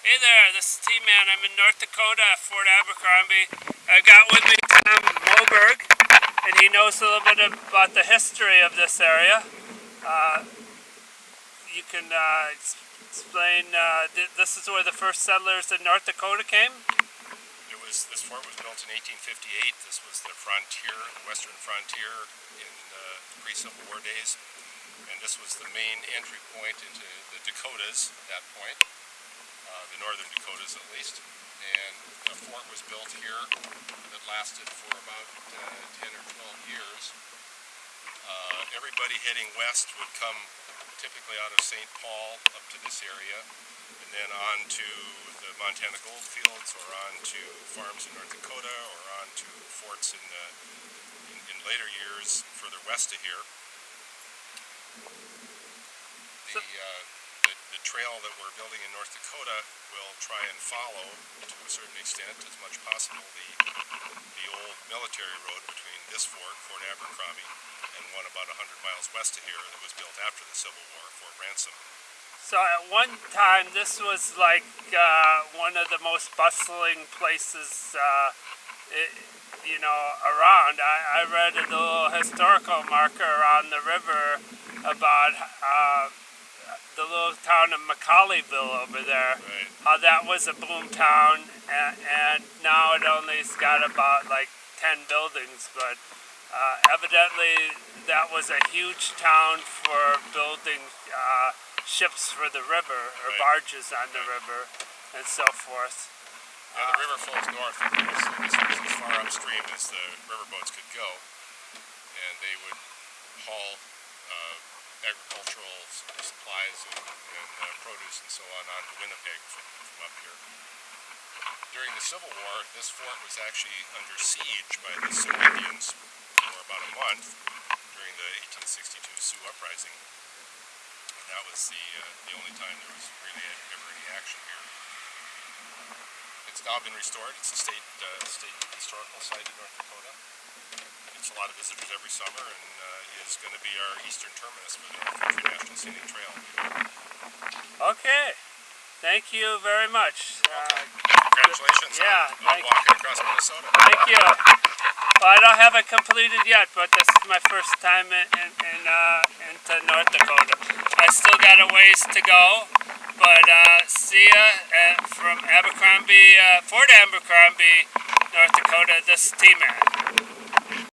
Hey there, this is T-Man. I'm in North Dakota at Fort Abercrombie. I've got with me Tom Moberg, and he knows a little bit about the history of this area. You can explain, this is where the first settlers in North Dakota came? This fort was built in 1858. This was the frontier, the western frontier in the pre-Civil War days. And this was the main entry point into the Dakotas at that point. The northern Dakotas at least, and a fort was built here that lasted for about 10 or 12 years. Everybody heading west would come typically out of St. Paul up to this area, and then on to the Montana gold fields, or on to farms in North Dakota, or on to forts in later years further west of here. The trail that we're building in North Dakota will try and follow, to a certain extent, as much possible, the old military road between this fort, Fort Abercrombie, and one about 100 miles west of here that was built after the Civil War, Fort Ransom. So at one time, this was like one of the most bustling places, around. I read a little historical marker around the river about the little town of McCauleyville over there, right. How that was a boom town, and now it only's got about like 10 buildings, but evidently that was a huge town for building ships for the river, or right. barges on the river, and so forth. Yeah, the river flows north, as far upstream as the riverboats could go, and they would haul agricultural supplies and produce and so on to Winnipeg from up here. During the Civil War, this fort was actually under siege by the Sioux Indians for about a month during the 1862 Sioux Uprising, and that was the only time there was really ever any action here. It's now been restored. It's a state historical site in North Dakota. It's a lot of visitors every summer, and is going to be our eastern terminus for the North Country National Scenic Trail. Okay, thank you very much. Congratulations on walking across Minnesota. Thank you. Well, I don't have it completed yet, but this is my first time into North Dakota. I still got a ways to go, but see ya from Abercrombie, Fort Abercrombie, North Dakota. This is T-Man.